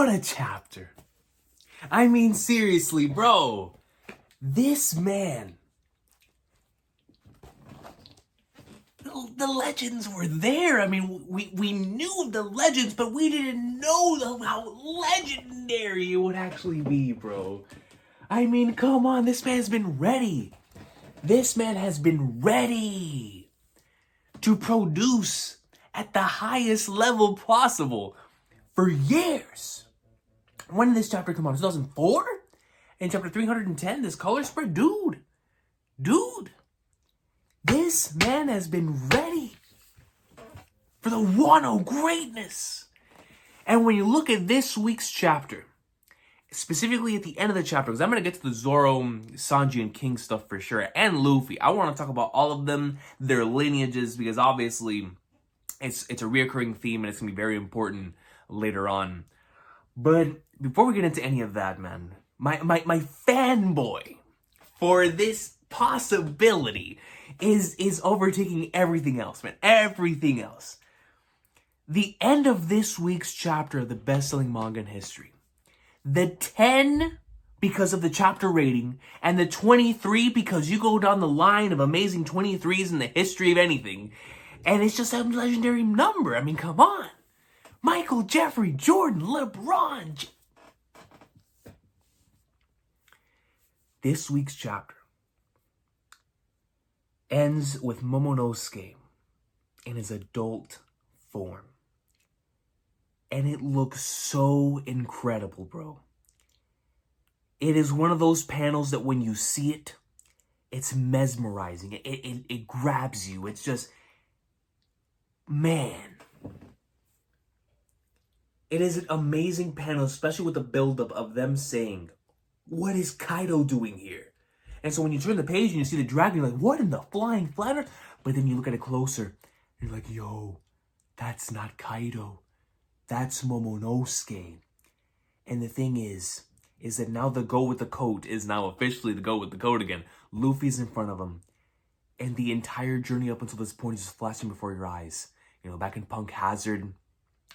What a chapter. I mean, seriously, bro. This man. The legends were there. I mean, we knew the legends, but we didn't know how legendary it would actually be, bro. I mean, come on. This man's been ready. This man has been ready to produce at the highest level possible for years. When did this chapter come out? 2004? In chapter 310, this color spread? Dude. This man has been ready for the Wano greatness. And when you look at this week's chapter, specifically at the end of the chapter, because I'm going to get to the Zoro, Sanji, and King stuff for sure, and Luffy. I want to talk about all of them, their lineages, because obviously it's a reoccurring theme and it's going to be very important later on. But before we get into any of that, man, my fanboy for this possibility is overtaking everything else, man. Everything else. The end of this week's chapter of the best-selling manga in history. The 10 because of the chapter rating, and the 23 because you go down the line of amazing 23s in the history of anything. And it's just a legendary number. I mean, come on. Michael, Jeffrey, Jordan, LeBron. This week's chapter ends with Momonosuke in his adult form. And it looks so incredible, bro. It is one of those panels that when you see it, it's mesmerizing. It grabs you. It's just, man. It is an amazing panel, especially with the buildup of them saying, what is Kaido doing here? And so when you turn the page and you see the dragon, you're like, what in the flying flatter? But then you look at it closer, and you're like, yo, that's not Kaido. That's Momonosuke. And the thing is that now the go with the coat is now officially the go with the coat again. Luffy's in front of him. And the entire journey up until this point is just flashing before your eyes. You know, back in Punk Hazard,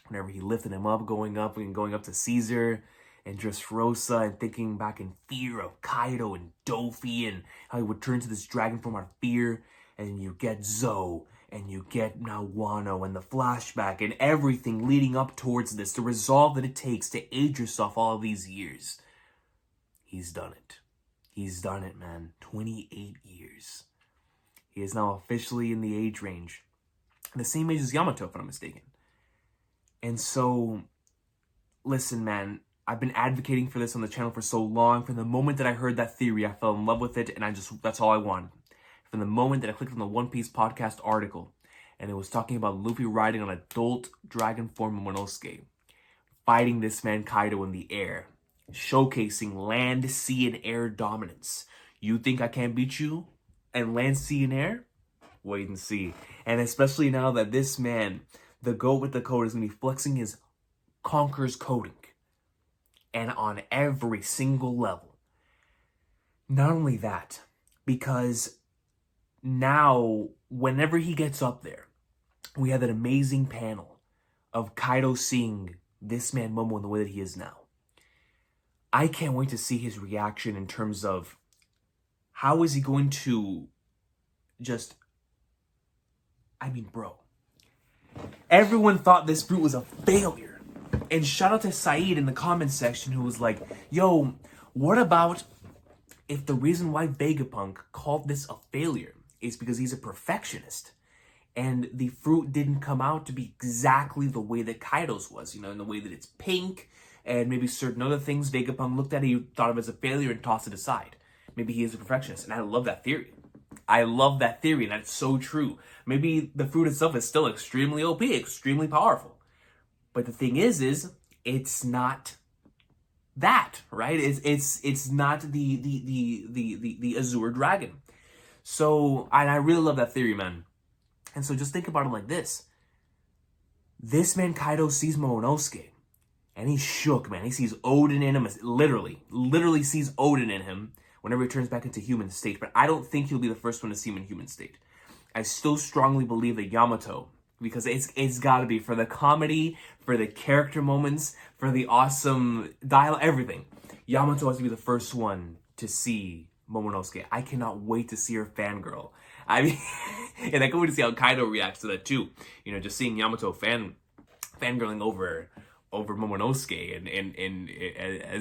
whenever he lifted him up going up to Caesar and Dressrosa, and thinking back in fear of Kaido and Dofi, and how he would turn to this dragon form out of fear. And then you get Zoe, and you get now Wano, and the flashback, and everything leading up towards this, the resolve that it takes to age yourself all of these years. He's done it. He's done it, man. 28 years. He is now officially in the age range. The same age as Yamato, if I'm not mistaken. And so, listen, man, I've been advocating for this on the channel for so long. From the moment that I heard that theory, I fell in love with it, and that's all I wanted. From the moment that I clicked on the One Piece podcast article, and it was talking about Luffy riding on adult dragon form Momonosuke, fighting this man Kaido in the air, showcasing land, sea, and air dominance. You think I can't beat you? And land, sea, and air? Wait and see. And especially now that this man, the GOAT with the code, is going to be flexing his Conqueror's coding. And on every single level. Not only that, because now, whenever he gets up there, we have that amazing panel of Kaido seeing this man Momo in the way that he is now. I can't wait to see his reaction in terms of how is he going to just, I mean, bro. Everyone thought this fruit was a failure. And shout out to Saeed in the comments section who was like, yo, what about if the reason why Vegapunk called this a failure is because he's a perfectionist and the fruit didn't come out to be exactly the way that Kaido's was, you know, in the way that it's pink and maybe certain other things Vegapunk looked at it, he thought of it as a failure and tossed it aside. Maybe he is a perfectionist, and I love that theory. I love that theory, and that's so true. Maybe the fruit itself is still extremely OP, extremely powerful. But the thing is it's not that, right? It's not the Azure Dragon. So, and I really love that theory, man. And so just think about it like this. This man Kaido sees Momonosuke, and he's shook, man. He sees Odin in him, literally sees Odin in him whenever he turns back into human state. But I don't think he'll be the first one to see him in human state. I still strongly believe that Yamato because it's got to be for the comedy, for the character moments, for the awesome dialogue, everything. Yamato has to be the first one to see Momonosuke. I cannot wait to see her fangirl. I mean, and I can't wait to see how Kaido reacts to that too. You know, just seeing Yamato fangirling over Momonosuke and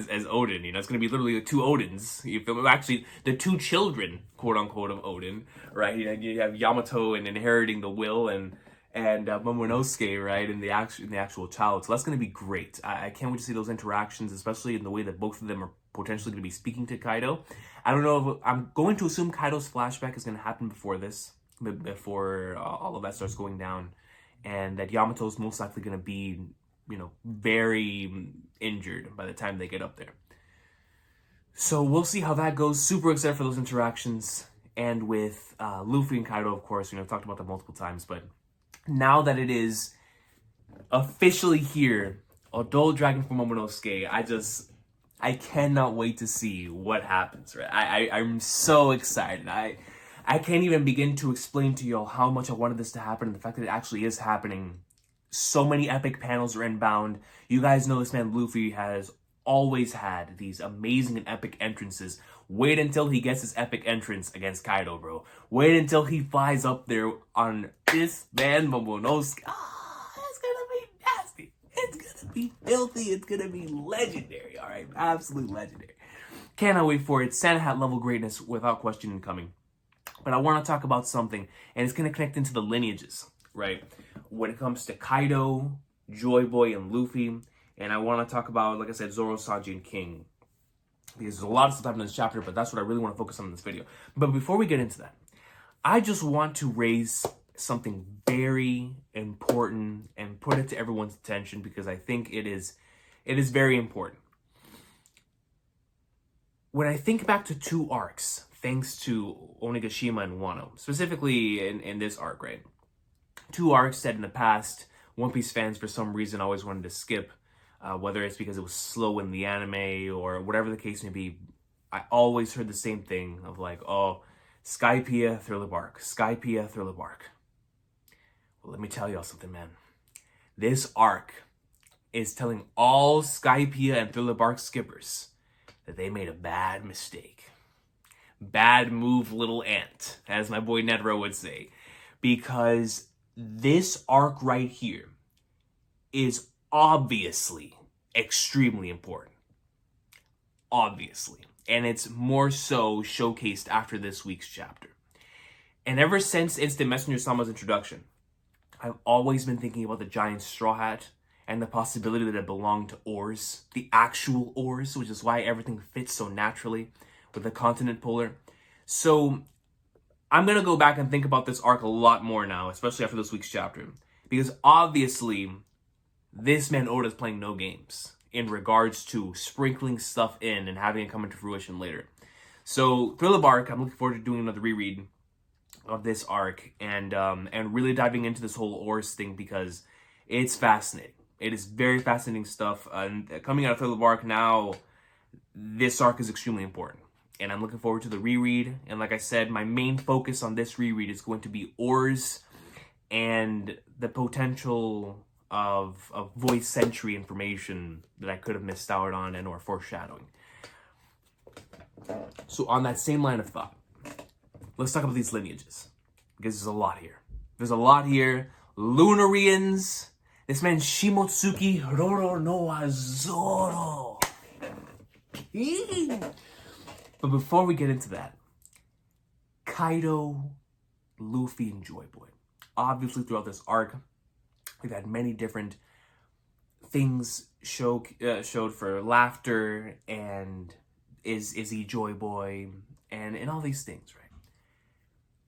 as Odin. You know, it's gonna be literally the two Odins. You feel me? Actually, the two children, quote unquote, of Odin, right? You have Yamato and inheriting the will and Momonosuke, right, in the actual child. So that's gonna be great. I can't wait to see those interactions, especially in the way that both of them are potentially gonna be speaking to Kaido. I don't know if I'm going to assume Kaido's flashback is gonna happen before this, before all of that starts going down, and that Yamato's most likely gonna be, you know, very injured by the time they get up there. So we'll see how that goes. Super excited for those interactions. And with Luffy and Kaido, of course, you know, I've talked about that multiple times, but now that it is officially here, Adult Dragon for Momonosuke, I cannot wait to see what happens, right? I'm so excited. I can't even begin to explain to y'all how much I wanted this to happen, and the fact that it actually is happening. So many epic panels are inbound. You guys know this man Luffy has always had these amazing and epic entrances. Wait until he gets his epic entrance against Kaido, bro. Wait until he flies up there on this man Momonosuke. It's gonna be nasty. It's gonna be filthy. It's gonna be legendary, alright? Absolute legendary. Cannot wait for it. Santa Hat level greatness without question incoming. But I want to talk about something, and it's gonna connect into the lineages, right? When it comes to Kaido, Joy Boy, and Luffy. And I want to talk about, like I said, Zoro, Sanji, and King. Because there's a lot of stuff happening in this chapter, but that's what I really want to focus on in this video. But before we get into that, I just want to raise something very important and put it to everyone's attention, because I think it is very important. When I think back to two arcs, thanks to Onigashima and Wano, specifically in this arc, right? Two arcs that in the past, One Piece fans for some reason always wanted to skip, whether it's because it was slow in the anime or whatever the case may be. I always heard the same thing of like, oh, Skypiea, Thriller Bark, Skypiea, Thriller Bark. Well, let me tell y'all something, man. This arc is telling all Skypiea and Thriller Bark skippers that they made a bad mistake. Bad move, little ant, as my boy Nedro would say. Because this arc right here is obviously extremely important. Obviously. And it's more so showcased after this week's chapter. And ever since Instant Messenger Sama's introduction, I've always been thinking about the giant straw hat and the possibility that it belonged to oars, the actual oars, which is why everything fits so naturally with the continent puller. So I'm going to go back and think about this arc a lot more now, especially after this week's chapter. Because obviously, this man Oda is playing no games in regards to sprinkling stuff in and having it come into fruition later. So, Thriller Bark, I'm looking forward to doing another reread of this arc and really diving into this whole Oars thing, because it's fascinating. It is very fascinating stuff. And coming out of Thriller Bark now, this arc is extremely important. And I'm looking forward to the reread. And like I said, my main focus on this reread is going to be Oars and the potential of voice century information that I could have missed out on and or foreshadowing. So on that same line of thought, let's talk about these lineages, because there's a lot here. There's a lot here. Lunarians. This man Shimotsuki Roro no Zorro. But before we get into that, Kaido, Luffy, and Joy Boy. Obviously, throughout this arc, we've had many different things showed for laughter and is he Joy Boy and all these things, right?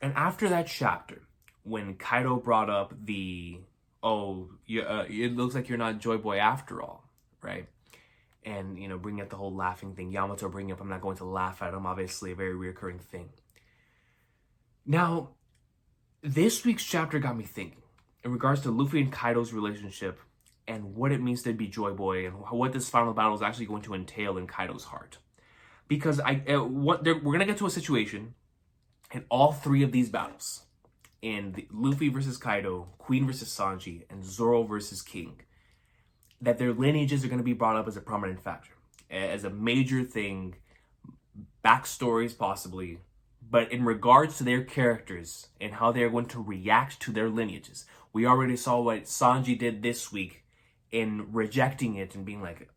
And after that chapter, when Kaido brought up the, it looks like you're not Joy Boy after all, right? And, you know, bringing up the whole laughing thing. Yamato bringing up, I'm not going to laugh at him, obviously a very reoccurring thing. Now, this week's chapter got me thinking in regards to Luffy and Kaido's relationship and what it means to be Joy Boy and what this final battle is actually going to entail in Kaido's heart. Because we're going to get to a situation in all three of these battles, in the Luffy versus Kaido, Queen versus Sanji, and Zoro versus King, that their lineages are going to be brought up as a prominent factor, as a major thing, backstories possibly, but in regards to their characters and how they're going to react to their lineages. We already saw what Sanji did this week in rejecting it and being like,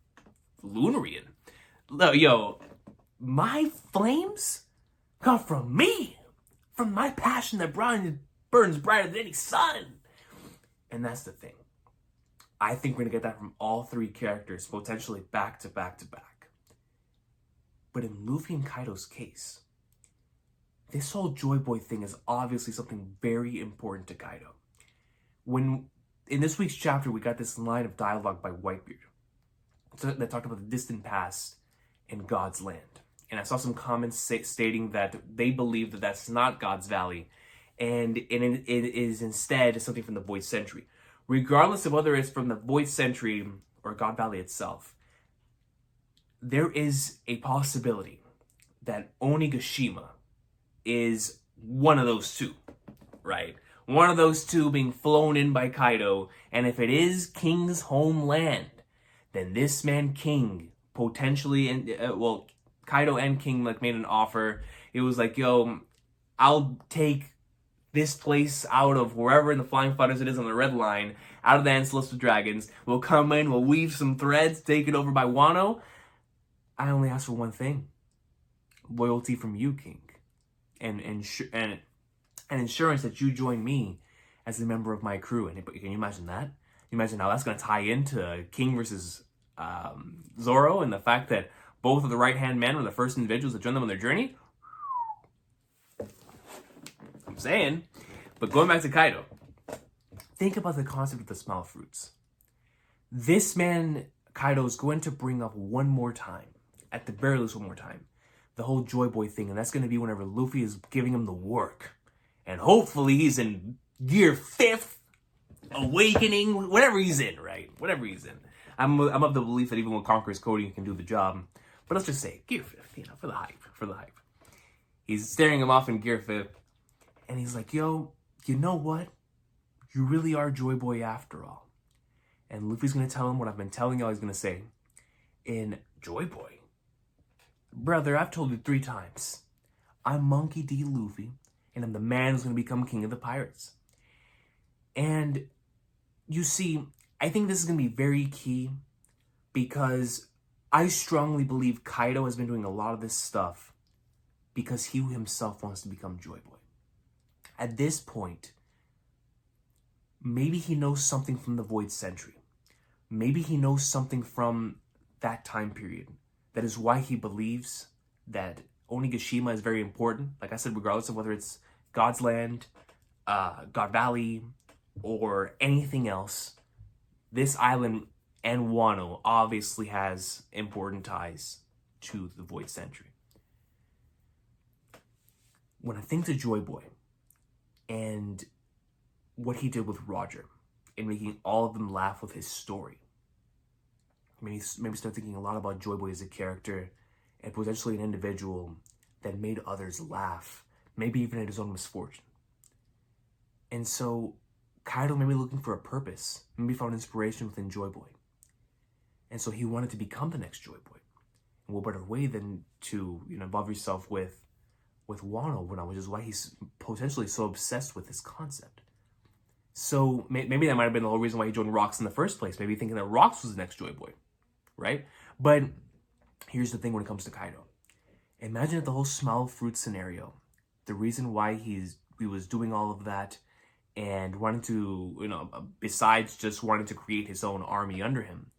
Lunarian? Yo, my flames come from me, from my passion that burns brighter than any sun. And that's the thing. I think we're going to get that from all three characters, potentially back to back to back. But in Luffy and Kaido's case, this whole Joy Boy thing is obviously something very important to Kaido. When, in this week's chapter, we got this line of dialogue by Whitebeard that talked about the distant past in God's land. And I saw some comments stating that they believe that that's not God's Valley, and it is instead something from the Void Century. Regardless of whether it's from the Void Century or God Valley itself, there is a possibility that Onigashima is one of those two, right? One of those two being flown in by Kaido, and if it is King's homeland, then this man King potentially, Kaido and King made an offer. It was like, yo, I'll take this place out of wherever in the Flying Fighters it is on the Red Line, out of the Ancestral Dragons. We'll come in, we'll weave some threads, take it over by Wano. I only ask for one thing: loyalty from you, King, and insurance that you join me as a member of my crew. And can you imagine that? You imagine how that's going to tie into King versus Zorro, and the fact that both of the right-hand men were the first individuals to join them on their journey? I'm saying. But going back to Kaido, think about the concept of the smile fruits. This man, Kaido, is going to bring up one more time, at the very least one more time, the whole Joy Boy thing, and that's going to be whenever Luffy is giving him the work. And hopefully he's in Gear 5th, Awakening, whatever he's in, right? Whatever he's in. I'm of the belief that even with Conqueror's Coding, he can do the job. But let's just say, Gear 5th, for the hype. He's staring him off in Gear 5th, and he's like, yo, you know what? You really are Joy Boy after all. And Luffy's going to tell him what I've been telling y'all he's going to say. In Joy Boy, brother, I've told you 3 times. I'm Monkey D. Luffy, and I'm the man who's going to become king of the pirates. And you see, I think this is going to be very key, because I strongly believe Kaido has been doing a lot of this stuff because he himself wants to become Joy Boy. At this point, maybe he knows something from the Void Century. Maybe he knows something from that time period. That is why he believes that Onigashima is very important. Like I said, regardless of whether it's God's Land, God Valley, or anything else, this island and Wano obviously has important ties to the Void Century. When I think to Joy Boy and what he did with Roger in making all of them laugh with his story, maybe start thinking a lot about Joy Boy as a character and potentially an individual that made others laugh, maybe even at his own misfortune. And so Kaido may be looking for a purpose, maybe found inspiration within Joy Boy. And so he wanted to become the next Joy Boy. And what better way than to, involve yourself with Wano, which is why he's potentially so obsessed with this concept. So maybe that might have been the whole reason why he joined Rox in the first place. Maybe thinking that Rox was the next Joy Boy, right? But here's the thing when it comes to Kaido. Imagine the whole smile fruit scenario. The reason why he was doing all of that and wanted to, besides just wanting to create his own army under him,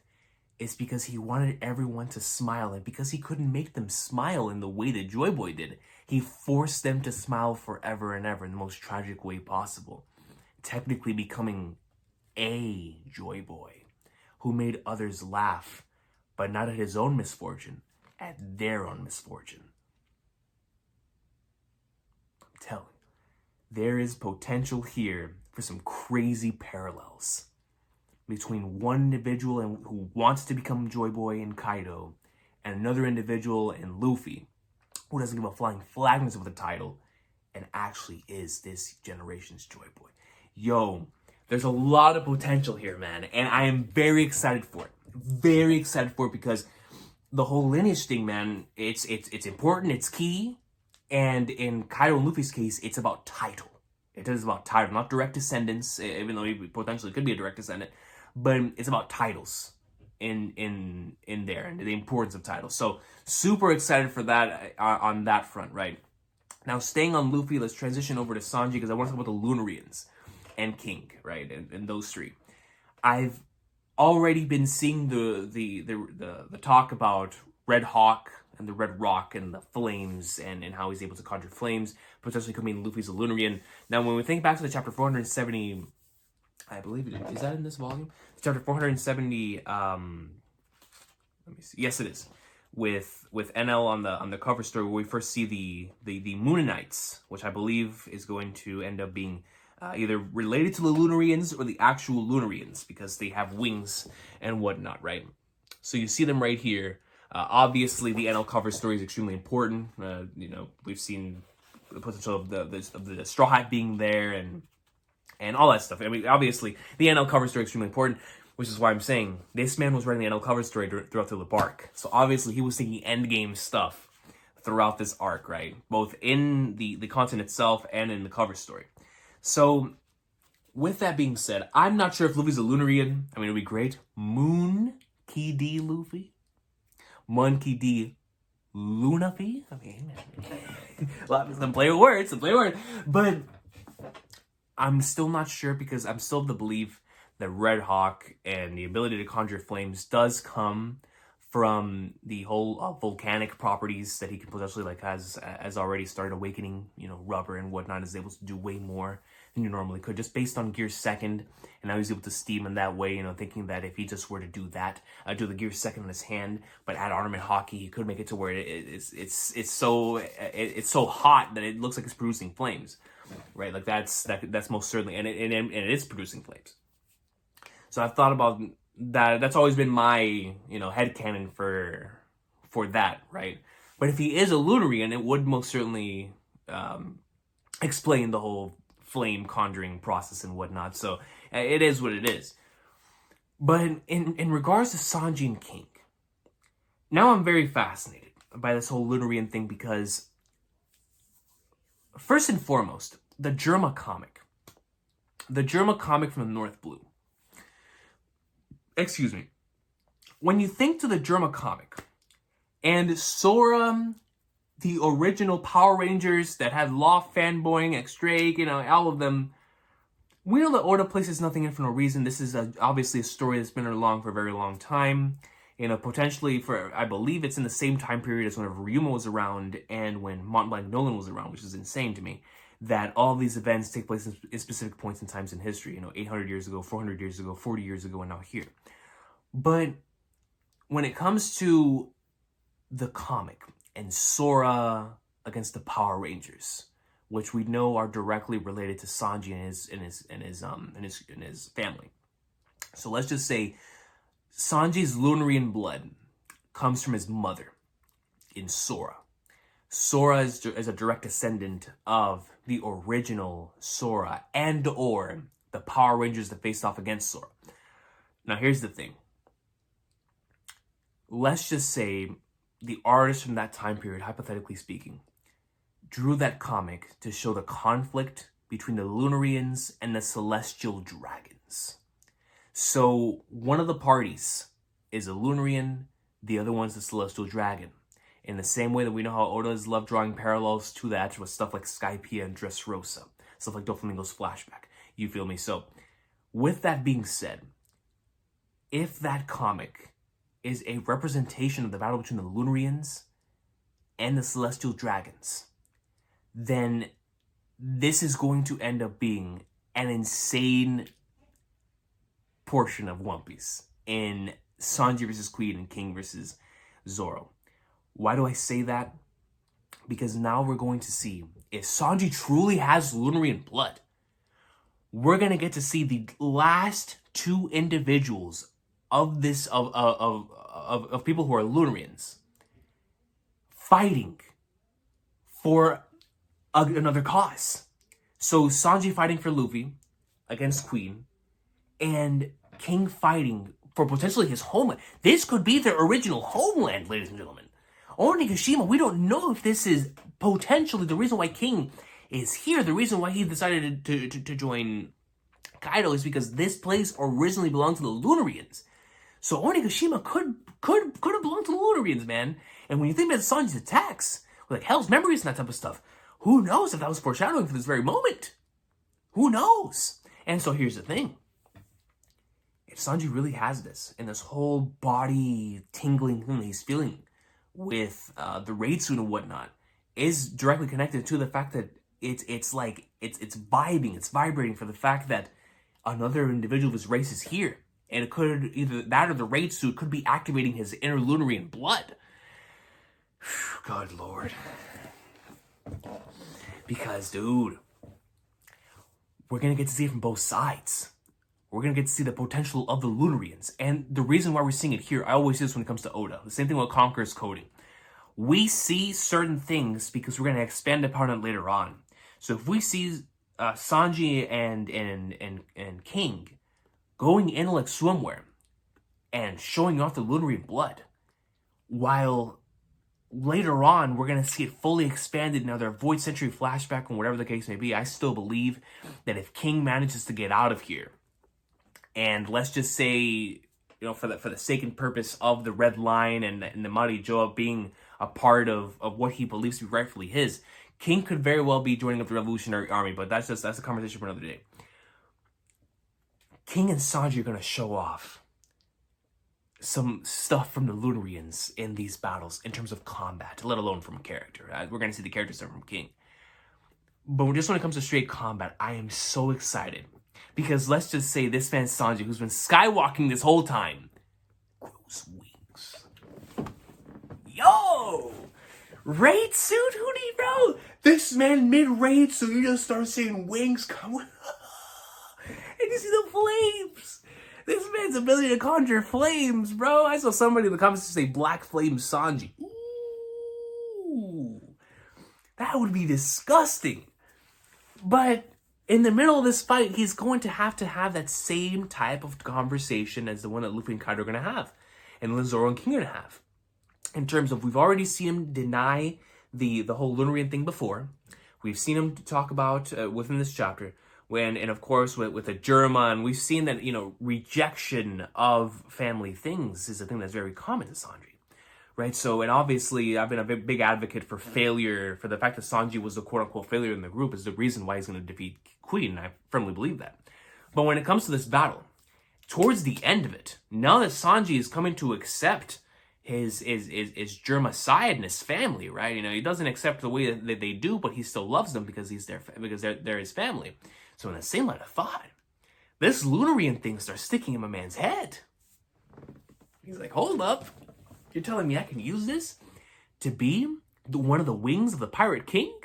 is because he wanted everyone to smile. And because he couldn't make them smile in the way that Joy Boy did, he forced them to smile forever and ever in the most tragic way possible. Technically becoming a Joy Boy who made others laugh, but not at his own misfortune, at their own misfortune. I'm telling you, there is potential here for some crazy parallels between one individual who wants to become Joy Boy in Kaido and another individual in Luffy who doesn't give a flying flagness with the title and actually is this generation's Joy Boy. Yo, there's a lot of potential here, man, and I am very excited for it. Very excited for it because the whole lineage thing, man, it's important, it's key, and in Kaido and Luffy's case, it's about title. It is about title, not direct descendants, even though he potentially could be a direct descendant, but it's about titles in there and the importance of titles. So super excited for that on that front, right? Now, staying on Luffy, let's transition over to Sanji because I want to talk about the Lunarians and King, right? And those three. I've already been seeing the talk about Red Hawk and the Red Rock and the flames and how he's able to conjure flames, potentially could mean Luffy's a Lunarian. Now, when we think back to the chapter 470, I believe it is that in this volume? Chapter 470, let me see. Yes, it is. With NL on the cover story, where we first see the Moonanites, which I believe is going to end up being either related to the Lunarians or the actual Lunarians, because they have wings and whatnot, right? So you see them right here. Obviously, the NL cover story is extremely important. You know, we've seen the potential of the Straw Hat being there and all that stuff. I mean, obviously, the NL cover story is extremely important, which is why I'm saying this man was writing the NL cover story throughout the arc. So obviously, he was thinking endgame stuff throughout this arc, right? Both in the content itself and in the cover story. So, with that being said, I'm not sure if Luffy's a Lunarian. I mean, it would be great. Moon Key D Luffy? Mon Key D Lunafi? I mean, some play with words, But I'm still not sure because I'm still of the belief that Red Hawk and the ability to conjure flames does come from the whole volcanic properties that he can potentially, like, has already started awakening, you know, rubber and whatnot, is able to do way more than you normally could, just based on Gear Second, and now he's able to steam in that way, you know, thinking that if he just were to do that, do the Gear Second in his hand, but add Armament Hockey, he could make it to where it's so hot that it looks like it's producing flames, right? Like, that's most certainly, and it is producing flames. So I've thought about that. That's always been my, you know, headcanon for that, right? But if he is a Lunarian, it would most certainly explain the whole flame conjuring process and whatnot. So it is what it is. But in regards to Sanji and King, now I'm very fascinated by this whole Lunarian thing because, first and foremost, the Germa comic from the North Blue. Excuse me. When you think to the Germa comic and Sora, the original Power Rangers that had Law fanboying, X-Drake, you know, all of them, we know that Oda places nothing in for no reason. This is obviously a story that's been along for a very long time. You know, potentially for, I believe it's in the same time period as whenever Ryuma was around and when Mont Blanc Nolan was around, which is insane to me, that all these events take place in specific points in times in history. You know, 800 years ago, 400 years ago, 40 years ago, and now here. But when it comes to the comic and Sora against the Power Rangers, which we know are directly related to Sanji and his family. So let's just say Sanji's Lunarian blood comes from his mother in Sora. Sora is a direct descendant of the original Sora and or the Power Rangers that faced off against Sora. Now here's the thing. Let's just say the artist from that time period, hypothetically speaking, drew that comic to show the conflict between the Lunarians and the Celestial Dragons. So one of the parties is a Lunarian, the other one's the Celestial Dragon. In the same way that we know how Oda's loved drawing parallels to that with stuff like Skypiea and Dressrosa, stuff like Doflamingo's flashback. You feel me? So, with that being said, if that comic is a representation of the battle between the Lunarians and the Celestial Dragons, then this is going to end up being an insane portion of One Piece in Sanji versus Queen and King versus Zorro. Why do I say that? Because now we're going to see if Sanji truly has Lunarian blood. We're going to get to see the last two individuals of this of people who are Lunarians fighting for another cause. So Sanji fighting for Luffy against Queen, and King fighting for potentially his homeland. This could be their original homeland, ladies and gentlemen. Onigashima, we don't know if this is potentially the reason why King is here. The reason why he decided to join Kaido is because this place originally belonged to the Lunarians. So Onigashima could have belonged to the Lunarians, man. And when you think about Sanji's attacks, like Hell's Memories and that type of stuff, who knows if that was foreshadowing for this very moment? Who knows? And so here's the thing. If Sanji really has this, and this whole body tingling thing that he's feeling with the raid suit and whatnot, is directly connected to the fact that it's vibing, it's vibrating for the fact that another individual of his race is here. And it could, either that or the raid suit could be activating his inner Lunarian blood. God Lord. Because, dude, we're going to get to see it from both sides. We're going to get to see the potential of the Lunarians. And the reason why we're seeing it here, I always do this when it comes to Oda. The same thing with Conqueror's coding. We see certain things because we're going to expand upon it later on. So if we see Sanji and King going in like swimwear and showing off the Lunarian blood, while later on we're going to see it fully expanded in either a Void Century flashback or whatever the case may be, I still believe that if King manages to get out of here, and let's just say, for the sake and purpose of the Red Line and the Mighty Joa being a part of what he believes to be rightfully his, King could very well be joining up the Revolutionary Army, but that's a conversation for another day. King and Sanji are going to show off some stuff from the Lunarians in these battles in terms of combat, let alone from a character. We're going to see the character stuff from King. But just when it comes to straight combat, I am so excited. Because let's just say this man Sanji, who's been skywalking this whole time, grows wings. Yo! Raid suit, Hootie, bro! This man mid-raid suit, you just start seeing wings come. And you see the flames. This man's ability to conjure flames, bro. I saw somebody in the comments say Black Flame Sanji. Ooh. That would be disgusting. But in the middle of this fight, he's going to have that same type of conversation as the one that Luffy and Kaido are going to have. And Zoro and King are going to have. In terms of, we've already seen him deny the whole Lunarian thing before. We've seen him talk about within this chapter. And of course, with the German, we've seen that, rejection of family things is a thing that's very common to Sanji, right? So, and obviously, I've been a big advocate for failure, for the fact that Sanji was the quote-unquote failure in the group is the reason why he's going to defeat Queen, and I firmly believe that. But when it comes to this battle, towards the end of it, now that Sanji is coming to accept his Germacidness family, right? He doesn't accept the way that they do, but he still loves them because they're his family. So in the same line of thought, this Lunarian thing starts sticking in my man's head. He's like, hold up. You're telling me I can use this to be one of the wings of the Pirate King?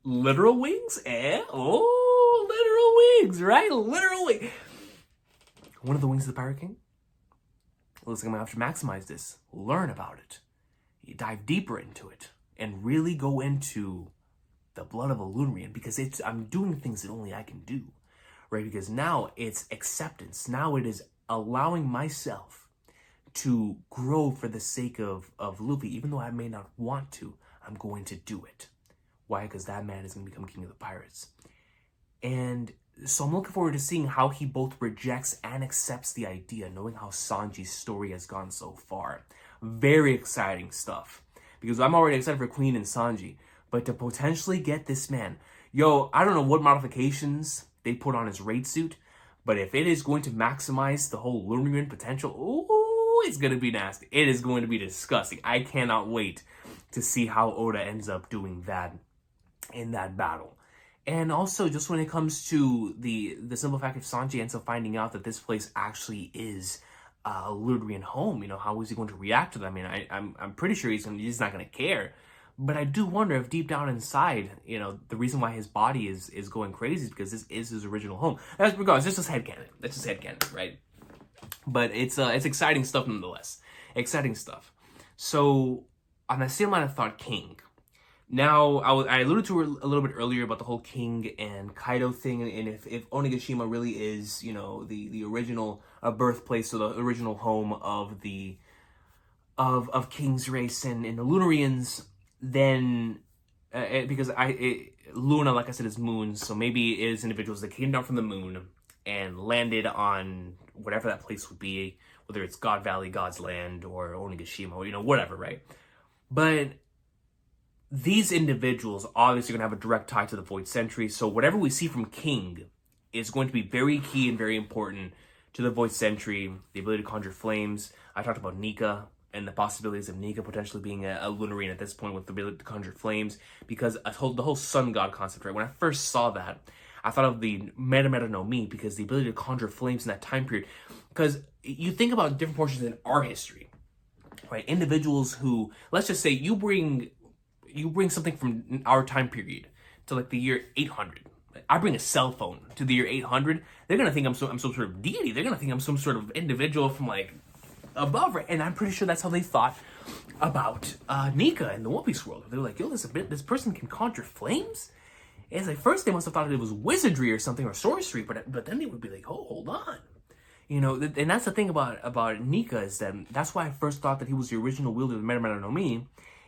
Literal wings? Oh, literal wings, right? Literal wings. One of the wings of the Pirate King? Looks like I'm going to have to maximize this. Learn about it. You dive deeper into it. And really go into the blood of a Lunarian, because I'm doing things that only I can do, right? Because now it's acceptance. Now it is allowing myself to grow for the sake of Luffy, even though I may not want to. I'm going to do it. Why? Because that man is going to become king of the pirates. And so I'm looking forward to seeing how he both rejects and accepts the idea, knowing how Sanji's story has gone so far. Very exciting stuff. Because I'm already excited for Queen and Sanji. But to potentially get this man, I don't know what modifications they put on his raid suit, but if it is going to maximize the whole Lunarian potential, ooh, it's going to be nasty. It is going to be disgusting. I cannot wait to see how Oda ends up doing that in that battle. And also, just when it comes to the simple fact of Sanji ends up finding out that this place actually is a Lunarian home, how is he going to react to that? I mean, I'm pretty sure he's not going to care. But I do wonder if deep down inside, the reason why his body is going crazy is because this is his original home. That's regardless, it's just headcanon. That's just headcanon, right? But it's exciting stuff nonetheless. Exciting stuff. So, on the same line of thought, King. Now, I alluded to a little bit earlier about the whole King and Kaido thing, and if Onigashima really is, you know, the original birthplace or the original home of the of King's race and the Lunarians, then because Luna, like I said, is moons, so maybe it is individuals that came down from the moon and landed on whatever that place would be, whether it's God Valley, God's Land, or Onigashima, or, you know, whatever, right? But these individuals obviously are going to have a direct tie to the Void Century, so whatever we see from King is going to be very key and very important to the Void Century, the ability to conjure flames. I talked about Nika and the possibilities of Nika potentially being a Lunarine at this point with the ability to conjure flames, because the whole sun god concept, right? When I first saw that, I thought of the Meta Meta no Mi, because the ability to conjure flames in that time period, because you think about different portions in our history, right? Individuals who, let's just say you bring something from our time period to like the year 800. I bring a cell phone to the year 800. They're gonna think I'm some sort of deity. They're gonna think I'm some sort of individual from like above, right? And I'm pretty sure that's how they thought about Nika in the One Piece world. They were like, yo, this person can conjure flames? And it's like, first they must have thought it was wizardry or something, or sorcery, but then they would be like, oh, hold on. You know, and that's the thing about Nika, is that that's why I first thought that he was the original wielder of the Meta Meta no Mi,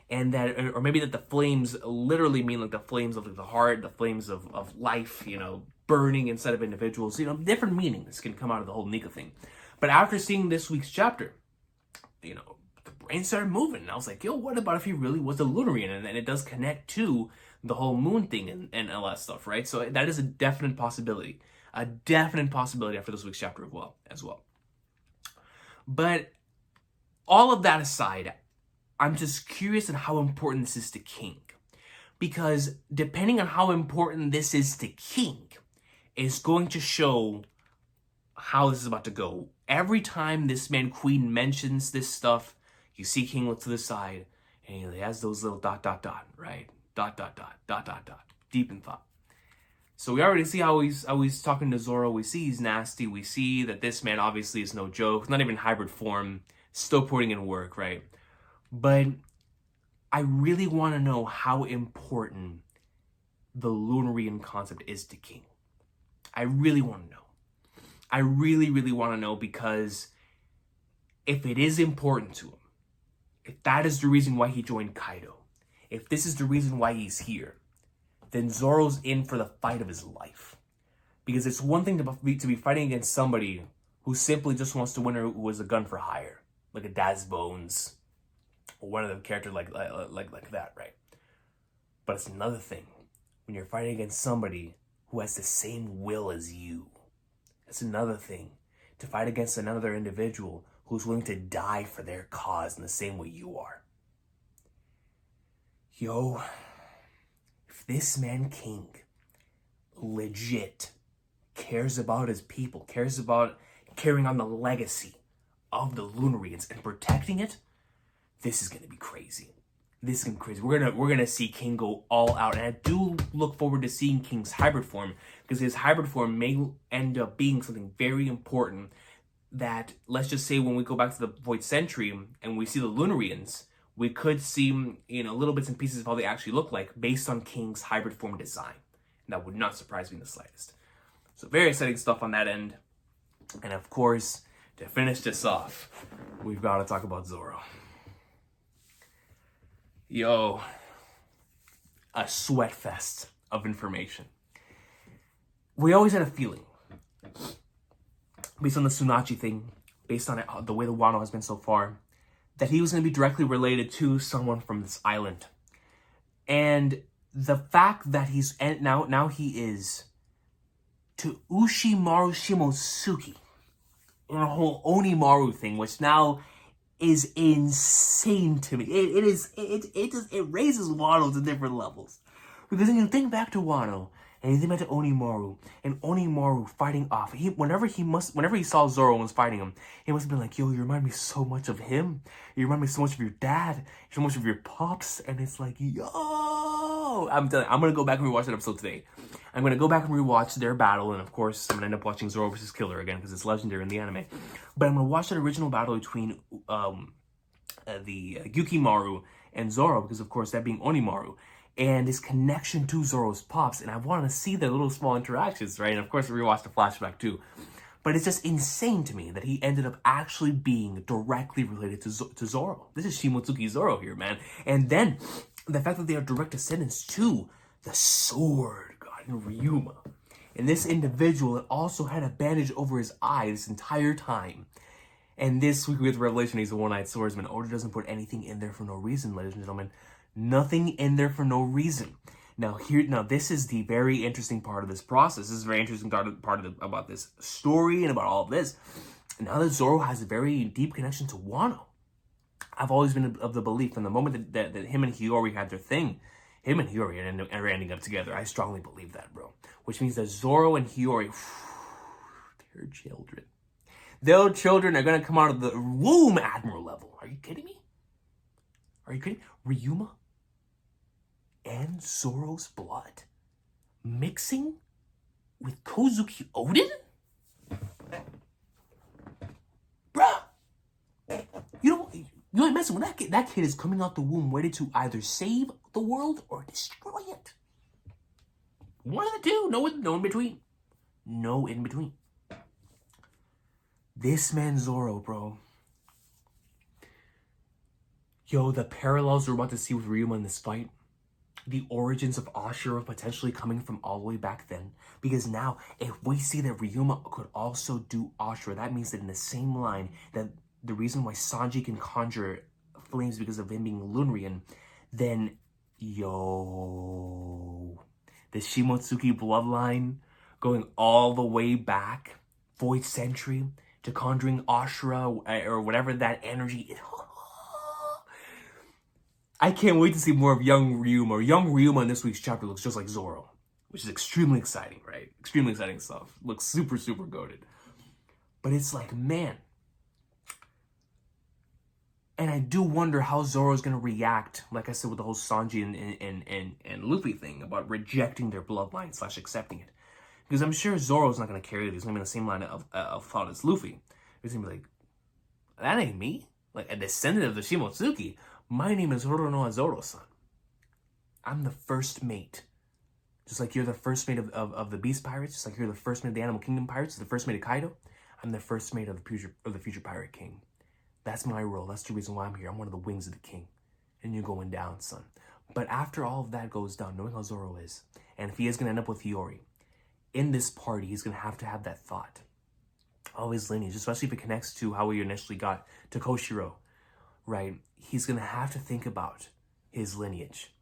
and that, or maybe that the flames literally mean like the flames of like the heart, the flames of life, you know, burning inside of individuals. You know, different meanings can come out of the whole Nika thing. But after seeing this week's chapter, you know, the brain started moving, and I was like, yo, what about if he really was a Lunarian? And it does connect to the whole moon thing and all that stuff, right? So that is a definite possibility after this week's chapter as well. But all of that aside, I'm just curious on how important this is to King, because depending on how important this is to King is going to show how this is about to go. Every time this man Queen mentions this stuff, you see King look to the side and he has those little ... right? ... Deep in thought. So we already see how he's talking to Zorro. We see he's nasty. We see that this man obviously is no joke. Not even hybrid form. Still putting in work, right? But I really want to know how important the Lunarian concept is to King. I really want to know. I really, really want to know, because if it is important to him, if that is the reason why he joined Kaido, if this is the reason why he's here, then Zoro's in for the fight of his life. Because it's one thing to be fighting against somebody who simply just wants to win, or who was a gun for hire, like a Daz Bones, or one of the characters like that, right? But it's another thing when you're fighting against somebody who has the same will as you. It's another thing to fight against another individual who's willing to die for their cause in the same way you are. Yo, if this man King legit cares about his people, cares about carrying on the legacy of the Lunarians and protecting it, this is gonna be crazy. This is gonna be crazy. We're gonna see King go all out, and I do look forward to seeing King's hybrid form, because his hybrid form may end up being something very important. That, let's just say, when we go back to the Void Century and we see the Lunarians, we could see, you know, little bits and pieces of how they actually look like based on King's hybrid form design. And that would not surprise me in the slightest. So very exciting stuff on that end. And of course, to finish this off, we've got to talk about Zorro. Yo, a sweat fest of information. We always had a feeling, based on the Tsunachi thing, based on the way the Wano has been so far, that he was going to be directly related to someone from this island. And the fact that now he is to Ushimaru Shimosuke, and the whole Onimaru thing, which now is insane to me. It raises Wano to different levels. Because when you think back to Wano, and you think back to Onimaru, and Onimaru fighting off, whenever he saw Zoro and was fighting him, he must have been like, yo, you remind me so much of him. You remind me so much of your dad, so much of your pops, and it's like, yo, I'm telling you, I'm going to go back and rewatch that episode today. I'm going to go back and rewatch their battle, and of course, I'm going to end up watching Zoro vs. Killer again, because it's legendary in the anime. But I'm going to watch that original battle between the Yukimaru and Zoro, because of course, that being Onimaru. and his connection to Zoro's pops. And I want to see their little small interactions, right? And of course, we rewatched the flashback too. But it's just insane to me that he ended up actually being directly related to Zoro. This is Shimotsuki Zoro here, man. And then the fact that they are direct descendants to the sword god in Ryuma. And this individual that also had a bandage over his eye this entire time. And this week with Revelation, he's a one-eyed swordsman. Oda doesn't put anything in there for no reason, ladies and gentlemen. Nothing in there for no reason. Now this is the very interesting part of this process. This is a very interesting part about this story and about all of this. Now that Zoro has a very deep connection to Wano, I've always been of the belief from the moment that him and Hiyori had their thing, him and Hiyori are ending up together. I strongly believe that, bro. Which means that Zoro and Hiyori, they're children. Their children are going to come out of the womb admiral level. Are you kidding me? Are you kidding? Ryuma and Zoro's blood mixing with Kozuki Oden? Bruh! You ain't messing with that kid. That kid is coming out the womb ready to either save the world or destroy it. One of the two. No in between. No in between. This man Zoro, bro. Yo, the parallels we're about to see with Ryuma in this fight. The origins of Ashura potentially coming from all the way back then. Because now, if we see that Ryuma could also do Ashura, that means that in the same line, that the reason why Sanji can conjure flames because of him being Lunarian, then, yo, the Shimotsuki bloodline going all the way back, Void Century, to conjuring Ashura, or whatever that energy is. I can't wait to see more of young Ryuma. Young Ryuma in this week's chapter looks just like Zoro, which is extremely exciting, right? Extremely exciting stuff. Looks super, super goated. But it's like, man. And I do wonder how Zoro's going to react, like I said, with the whole Sanji and Luffy thing about rejecting their bloodline / accepting it. Because I'm sure Zoro's not going to carry this. He's going to be in the same line of thought as Luffy. He's going to be like, that ain't me. Like a descendant of the Shimotsuki. My name is Roronoa Zoro-san. I'm the first mate. Just like you're the first mate of the Beast Pirates, just like you're the first mate of the Animal Kingdom Pirates, the first mate of Kaido, I'm the first mate of the future Pirate King. That's my role. That's the reason why I'm here. I'm one of the wings of the king. And you're going down, son. But after all of that goes down, knowing how Zoro is, and if he is going to end up with Hiyori, in this party, he's going to have that thought of his lineage, especially if it connects to how we initially got to Koshiro, right? He's going to have to think about his lineage.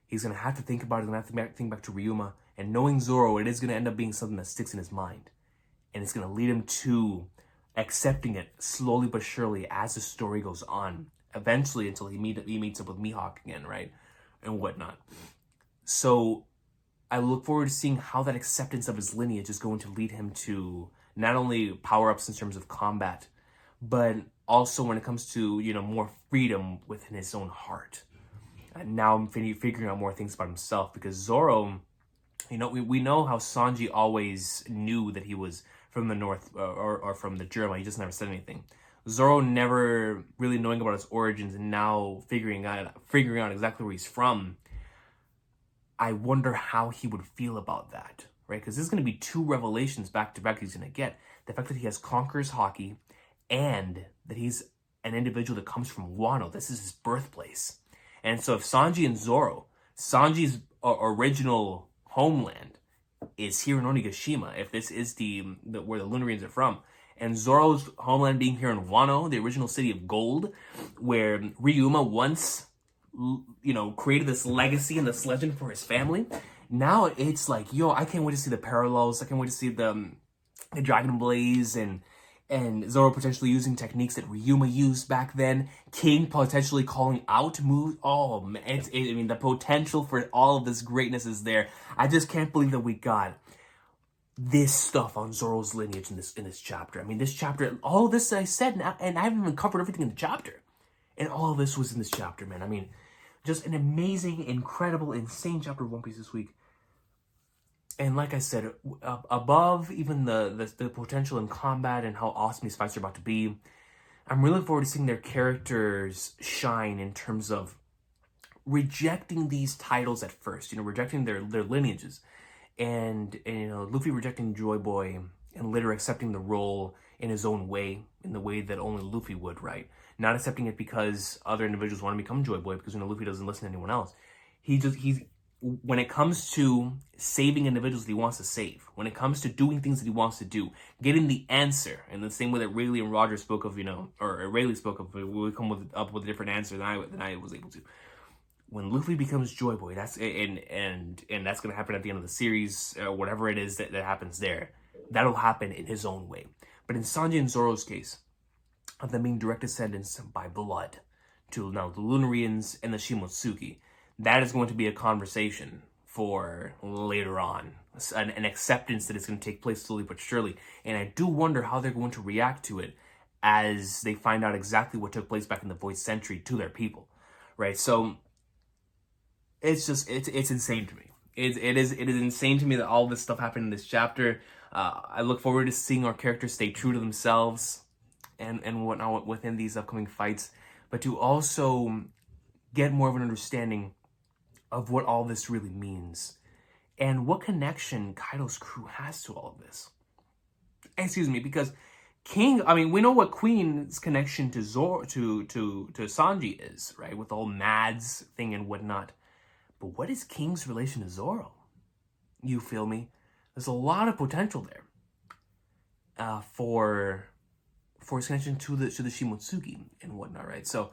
He's going to have to think about it. He's going to have to think back to Ryuma. And knowing Zoro, it is going to end up being something that sticks in his mind. And it's going to lead him to accepting it slowly but surely as the story goes on. Eventually, until he meets up with Mihawk again, right? And whatnot. So I look forward to seeing how that acceptance of his lineage is going to lead him to not only power-ups in terms of combat, but also when it comes to, more freedom within his own heart. And now I'm figuring out more things about himself, because Zoro, we know how Sanji always knew that he was from the north or from the Germa. He just never said anything. Zoro never really knowing about his origins and now figuring out exactly where he's from. I wonder how he would feel about that, right? Because there's going to be 2 revelations back to back he's going to get. The fact that he has Conqueror's Haki and that he's an individual that comes from Wano. This is his birthplace. And so if Sanji and Zoro, Sanji's original homeland is here in Onigashima, if this is where the Lunarians are from, and Zoro's homeland being here in Wano, the original city of gold, where Ryuma once, created this legacy and this legend for his family. Now it's like, I can't wait to see the parallels. I can't wait to see the Dragon Blaze and Zoro potentially using techniques that Ryuma used back then. King potentially calling out moves. Oh, man. The potential for all of this greatness is there. I just can't believe that we got this stuff on Zoro's lineage in this chapter. This chapter, all of this I said, and I haven't even covered everything in the chapter. And all of this was in this chapter, man. Just an amazing, incredible, insane chapter of One Piece this week. And like I said, above even the potential in combat and how awesome these fights are about to be, I'm really looking forward to seeing their characters shine in terms of rejecting these titles at first, rejecting their lineages, and Luffy rejecting Joy Boy and later accepting the role in his own way, in the way that only Luffy would, right? Not accepting it because other individuals want to become Joy Boy, because Luffy doesn't listen to anyone else. When it comes to saving individuals that he wants to save, when it comes to doing things that he wants to do, getting the answer, in the same way that Rayleigh and Roger spoke of, or Rayleigh spoke of, we come up with a different answer than I was able to. When Luffy becomes Joy Boy, that's and that's gonna happen at the end of the series, or whatever it is that happens there. That'll happen in his own way. But in Sanji and Zoro's case, of them being direct descendants by blood to now the Lunarians and the Shimotsuki, that is going to be a conversation for later on. An acceptance that is going to take place slowly but surely. And I do wonder how they're going to react to it as they find out exactly what took place back in the Void Century to their people. Right? So it's insane to me. It is insane to me that all this stuff happened in this chapter. I look forward to seeing our characters stay true to themselves and whatnot within these upcoming fights, but to also get more of an understanding of what all this really means and what connection Kaido's crew has to all of this. Excuse me, because we know what Queen's connection to Zoro, to Sanji is, right? With the whole Mads thing and whatnot. But what is King's relation to Zoro? You feel me? There's a lot of potential there for his connection to the Shimotsuki and whatnot, right? So,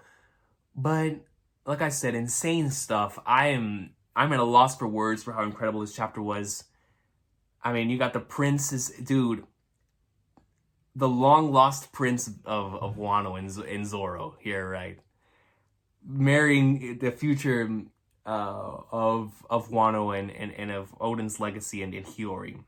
but like I said, insane stuff. I'm at a loss for words for how incredible this chapter was. I mean, you got the princes, dude. The long lost prince of Wano and Zorro here, right? Marrying the future of Wano and of Odin's legacy and Hiyori.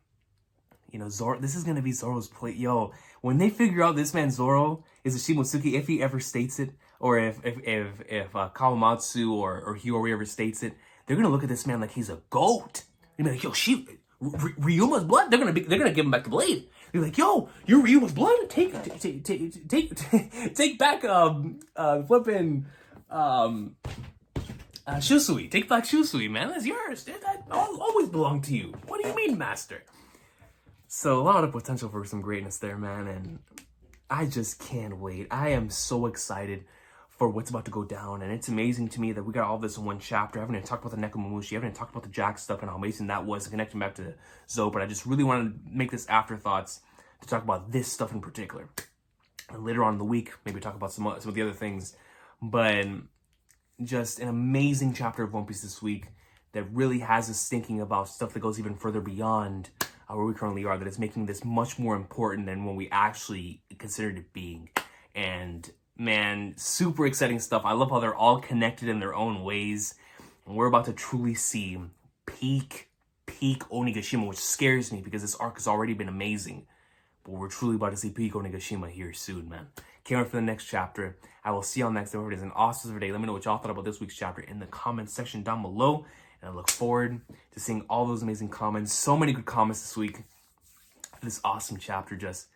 Zorro, this is gonna be Zorro's play. Yo, when they figure out this man Zorro is a Shimotsuki, if he ever states it, or if Kawamatsu or Hiyori ever states it, they're gonna look at this man like he's a goat. They're gonna be like, yo, Ryuma's blood. They're gonna give him back the blade. They're like, yo, you're Ryuma's blood. Take back flipping Shusui. Take back Shusui, man. That's yours. That always belonged to you. What do you mean, master? So a lot of potential for some greatness there, man, and I just can't wait. I am so excited for what's about to go down, and it's amazing to me that we got all this in one chapter. I haven't even talked about the Nekomamushi, I haven't even talked about the Jack stuff and how amazing that was, and connecting back to Zoe, but I just really wanted to make this afterthoughts to talk about this stuff in particular. And later on in the week, maybe talk about some of the other things, but just an amazing chapter of One Piece this week that really has us thinking about stuff that goes even further beyond where we currently are, that is making this much more important than when we actually considered it being. And man, super exciting stuff. I love how they're all connected in their own ways. And we're about to truly see peak Onigashima, which scares me because this arc has already been amazing. But we're truly about to see peak Onigashima here soon, man. Can't wait for the next chapter. I will see y'all next time. It is an awesome day. Let me know what y'all thought about this week's chapter in the comments section down below. And I look forward to seeing all those amazing comments. So many good comments this week for this awesome chapter. Just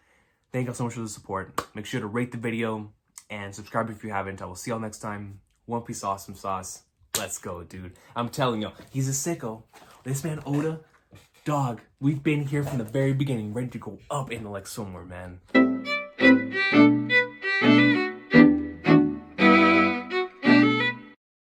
thank y'all so much for the support. Make sure to rate the video and subscribe if you haven't. I will see y'all next time. One Piece awesome sauce. Let's go, dude. I'm telling y'all, he's a sicko. This man, Oda, dog, we've been here from the very beginning, ready to go up intellect somewhere, man.